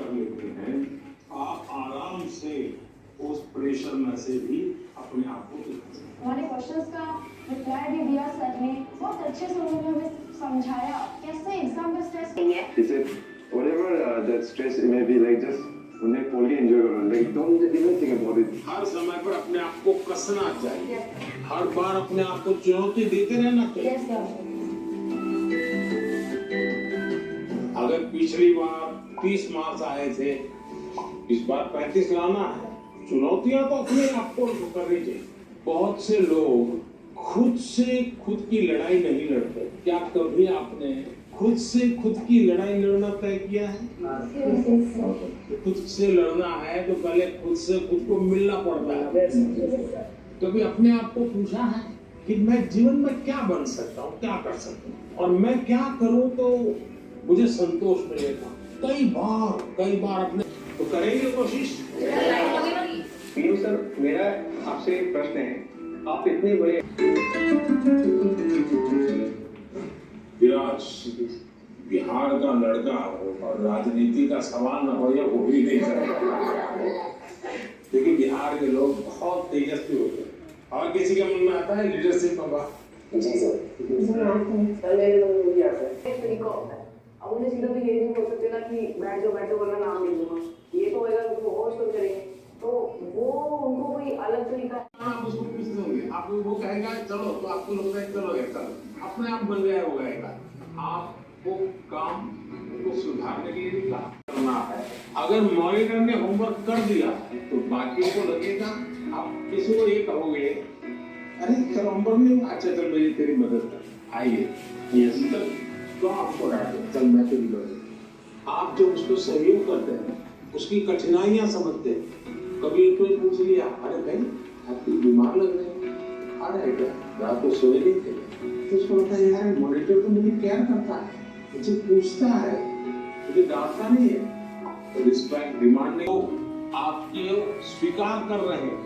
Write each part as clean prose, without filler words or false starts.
कर लेते हैं, आप आराम से उस प्रेशर में से भी अपने आप को निकाल सकते हैं। हमारे क्वेश्चंस का रिप्लाई भी दिया सर ने, बहुत अच्छे से उन्होंने हमें समझाया कैसे एग्जाम का स्ट्रेस नहीं है। He said, whatever that stress may be, like just उन्हें fully enjoy करो, like don't even think about it. हर समय पर अपने आप को कसना चाहिए, हर बार अपने आप को चुनौती देते रहना चाहिए। Yes sir. अगर पिछली बार 30 मार्क्स आए थे, इस बार 35 लाना है, चुनौतियां तो अपने आप को करनी चाहिए। बहुत से लोग खुद से खुद की लड़ाई नहीं लड़ते। क्या कभी आपने खुद से खुद की लड़ाई लड़ना तय किया है? खुद से लड़ना है तो पहले खुद से खुद को मिलना पड़ता है। कभी अपने आप को पूछा है कि मैं जीवन में क्या बन सकता हूँ, क्या कर सकता हूँ, और मैं क्या करूँ तो मुझे संतोष मिलेगा? कई बार अपने तो करेंगे कोशिश। पीयू सर, मेरा आपसे एक प्रश्न है, आप इतने बड़े बिहार का लड़का हो और राजनीति का सवाल न हो, यह हो ही नहीं सकता। क्योंकि बिहार के लोग बहुत तेजस्वी होते हैं और किसी के मन में आता है लीडरशिप का बात। जी सर, मेरे मन में भी आता है। एक तरीका होता है, अब उन्हें सीधा भी ये नहीं बोल सकते ना कि बैठ जाओ वरना नाम ले लूंगा, ये तो होगा उसको और कुछ करेंगे, तो वो उनको कोई अलग तरीका। आप उसको पूछते होंगे, आपको वो कहेगा चलो, तो आपको लगता है चलो चलो, अपने आप बन गया वो कहेगा। आपको काम को सुधारने के लिए करना है। अगर मॉनिटर ने होमवर्क कर दिया तो बाकियों को लगेगा, आप किसी को ये कहोगे अरे चलो होमवर्क नहीं, अच्छा चल मेरी तेरी मदद कर, आइए ये सब तो आपको चल मैं तेरी मदद। आप जो उसको सहयोग करते हैं, उसकी कठिनाइयां समझते हैं। कभी कोई पूछ लिया, अरे भाई आप बीमार लग रहे हैं, अरे क्या रात को सोए नहीं थे, तो उसको लगता है यार मॉनिटर तो मुझे केयर करता है, मुझे पूछता है, मुझे डांटता नहीं है। तो रिस्पेक्ट डिमांड नहीं, आपके स्वीकार कर रहे हैं।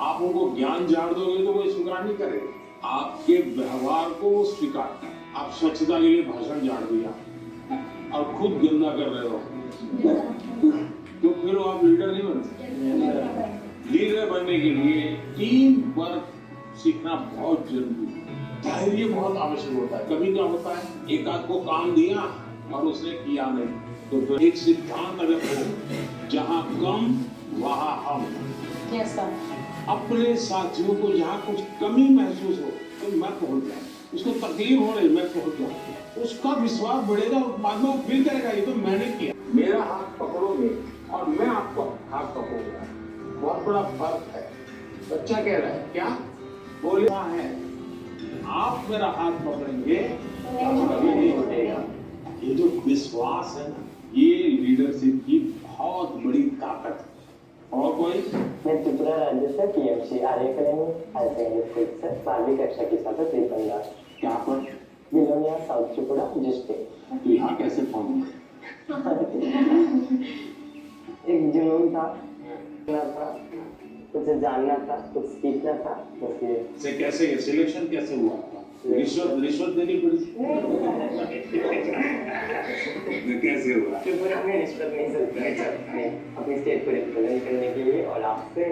आप उनको ज्ञान झाड़ दोगे तो वो स्वीकार नहीं करेंगे, आपके व्यवहार को वो स्वीकार करें। आप स्वच्छता के लिए भाषण झाड़ दिया और खुद गंदा कर रहे हो तो फिर आप लीडर नहीं बन सकते। लीडर बनने के लिए टीम वर्क सीखना बहुत जरूरी है, धैर्य बहुत आवश्यक होता है। कभी क्या होता है, एक आध को काम दिया और उसने किया नहीं, तो फिर एक सिद्धांत अगर हो, जहाँ कम वहाँ हम। Yes sir. अपने साथियों को जहाँ कुछ कमी महसूस हो तो मैं पहुंच जाऊँ, उसको तकलीफ हो रही मैं पहुंच जाऊँ, उसका विश्वास बढ़ेगा, बाद में वो फील करेगा ये तो मैंने किया। मेरा हाथ पकड़ोगे और मैं आपको हाथ पकड़ूंगा, बहुत बड़ा फर्क है। बच्चा कह रहा है क्या बोले है, आप मेरा हाथ पकड़ेंगे कभी नहीं उठेगा। ये जो विश्वास है ना, ये लीडरशिप की बहुत बड़ी ताकत है। और कोई? मैं त्रिपुरा राज्य से पीएमसी आर्य करेंगे से 12वीं कक्षा की छात्र त्रिपंदा। क्या पर? Belonia south Tripura district. तो यहाँ कैसे पहुंचे? एक जुनून था, कुछ जानना था, कुछ सीखना था, से कैसे सिलेक्शन कैसे हुआ? रिश्वत देनी पड़ी? कैसे हुआ? त्रिपुरा में रिश्वत नहीं सकता है अपनी स्टेट को रिप्रेजेंट करने के लिए और आपसे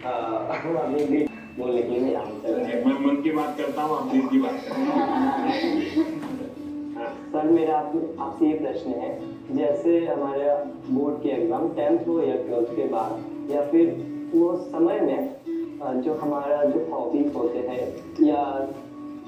अपनी भी बोलने के लिए मैं मन की बात करता हूँ, आप दिल की बात करते हैं। सर मेरा आपसे ये प्रश्न है, जैसे हमारा बोर्ड के एग्जाम 10th हो या 12th के बाद या फिर वो समय में जो हमारा जो हॉबीज होते हैं या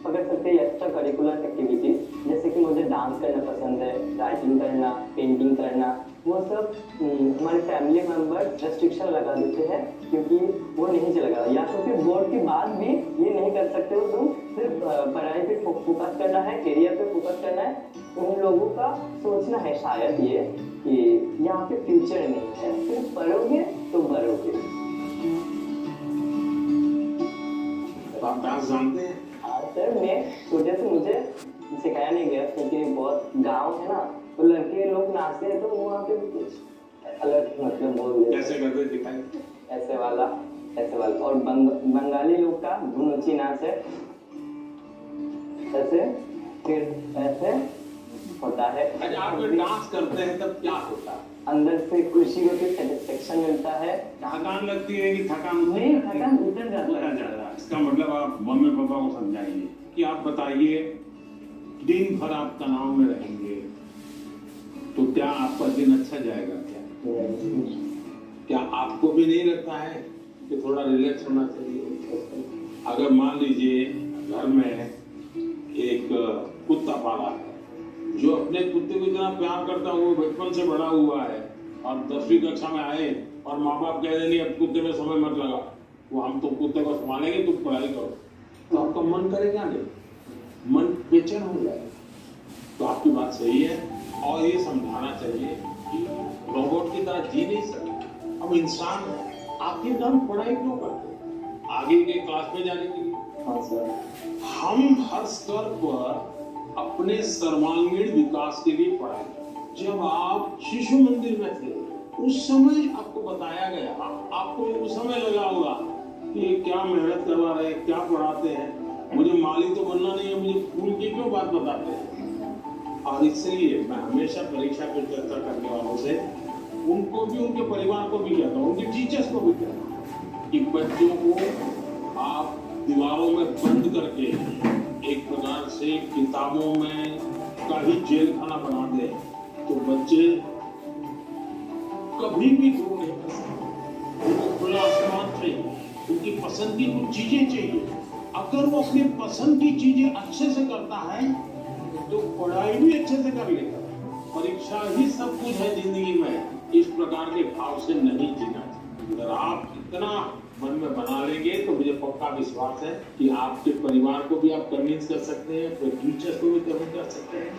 पकड़ सकते हैं एक्स्ट्रा करिकुलर एक्टिविटीज, जैसे कि मुझे डांस करना पसंद है, राइटिंग करना, पेंटिंग करना, वो सब हमारे फैमिली मेम्बर रेस्ट्रिक्शन लगा देते हैं क्योंकि वो नहीं चलेगा, या तो फिर बोर्ड के बाद भी ये नहीं कर सकते हो, तुम सिर्फ पढ़ाई पे फोकस करना है, करियर पे फोकस करना है। उन लोगों का सोचना है शायद ये कि यहाँ पे फ्यूचर नहीं है, सिर्फ पढ़ोगे तो बढ़ोगे। आप डांस जानते हैं? हाँ सर, मैं छोटे से मुझे सिखाया नहीं गया क्योंकि बहुत गांव है ना, तो लड़के लोग नाचते हैं तो वहाँ पे कुछ अलग मतलब बोल देते। कैसे करते दिखाई? ऐसे वाला और बंगाली लोग का धुनुची नाच है, ऐसे फिर ऐसे होता है। अच्छा, आप जब डांस करते हैं तब क्या होता है? अंदर से खुशी होती है, सेटिस्फेक्शन मिलता है। थकान लगती है कि थकान नहीं, थकान उतर जाता है। इसका मतलब आप मम्मी पापा को समझाइए कि आप बताइए, दिन भर आप तनाव में रहेंगे तो क्या आपका दिन अच्छा जाएगा? क्या आपको भी नहीं लगता है कि थोड़ा रिलैक्स होना चाहिए? अगर मान लीजिए घर में एक कुत्ता पाला है, जो अपने कुत्ते को इतना प्यार करता है, वो बचपन से बड़ा हुआ है और 10वीं कक्षा में आए और माँ बाप कह रहे नहीं अब कुत्ते में समय मत लगा, वो हम तो कुत्ते को संभालेंगे, तुम पढ़ाई करो, तो आपका मन करेगा नहीं, मन बेचैन हो जाएगा। तो आपकी बात सही है और ये समझाना चाहिए कि रोबोट की तरह जी नहीं सकते, हम इंसान हैं, आखिरकार हम पढ़ाई क्यों करते हैं? आगे के क्लास में जाने के लिए। हाँ सर। हम हर स्तर पर अपने सर्वांगीण विकास के लिए पढ़ाई करते। जब आप शिशु मंदिर में थे उस समय आपको बताया गया, आपको उस समय लगा होगा कि ये क्या मेहनत करवा रहे हैं, क्या पढ़ाते हैं, मुझे माली तो बनना नहीं है, मुझे फूल की क्यों बात बताते हैं। और इसलिए मैं हमेशा परीक्षा पर चर्चा करने वालों से उनको भी, उनके परिवार को भी कहता हूँ, उनके टीचर्स को भी कहता हूँ कि बच्चों को आप दीवारों में बंद करके एक प्रकार से किताबों में का ही जेल खाना बना दे तो बच्चे कभी भी ग्रो नहीं कर सकते। उनको खुला आसमान चाहिए, उनकी पसंद की कुछ चीजें चाहिए। अगर वो अपनी पसंद की चीजें अच्छे से करता है तो पढ़ाई भी अच्छे से कर लेगा। परीक्षा ही सब कुछ है जिंदगी में, इस प्रकार के भाव से नहीं जीना चाहिए। अगर आप इतना मन में बना लेंगे तो मुझे पक्का विश्वास है कि आपके परिवार को भी आप कन्विंस कर सकते हैं, अपने टीचर्स को भी कन्विंस कर सकते हैं।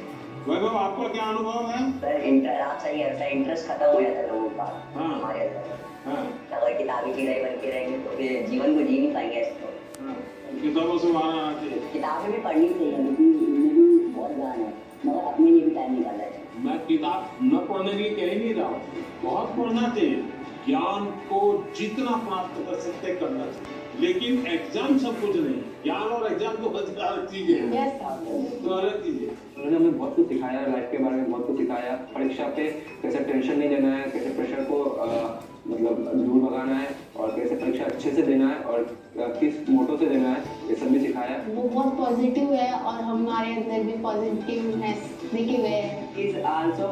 वैभव, आपका क्या अनुभव है? सर आप सही है सर, इंटरेस्ट खत्म हो जाता है लोगों का हमारे अंदर। हाँ, अगर किताबी कीड़े बन के रहेंगे तो फिर जीवन को जी नहीं पाएंगे। इसको हाँ, किताबों से बाहर आना चाहिए। किताबें भी पढ़नी चाहिए, लेकिन बहुत ज्ञान है, मगर अपने लिए भी टाइम निकालना चाहिए। मैं किताब न पढ़ने के लिए कह ही नहीं रहा हूँ, बहुत पढ़ना चाहिए, ज्ञान को जितना प्राप्त कर सकते करना चाहिए, लेकिन एग्जाम सब कुछ नहीं। ज्ञान और एग्जाम तो अलग चीजें हैं, तो अलग चीजें। उन्होंने हमें बहुत कुछ सिखाया, लाइफ के बारे में बहुत कुछ सिखाया, परीक्षा पे कैसे टेंशन नहीं लेना है, कैसे प्रेशर को मतलब दूर भगाना है और कैसे परीक्षा अच्छे से देना है और किस मोटो से देना है, ये सब भी सिखाया। वो बहुत पॉजिटिव है और हमारे अंदर भी पॉजिटिवनेस देखे गए हैं। is also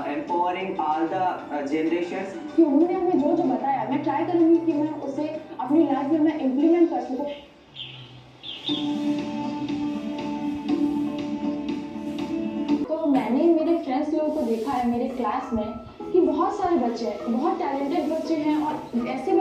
empowering all the generations. कि उन्होंने हमें जो जो बताया, मैं ट्राई करूंगी कि मैं उसे अपनी लाइफ में मैं इम्प्लीमेंट कर सकूं। तो मैंने मेरे फ्रेंड्स लोगों को देखा है मेरे क्लास में कि बहुत सारे बच्चे हैं, बहुत टैलेंटेड बच्चे हैं और ऐसे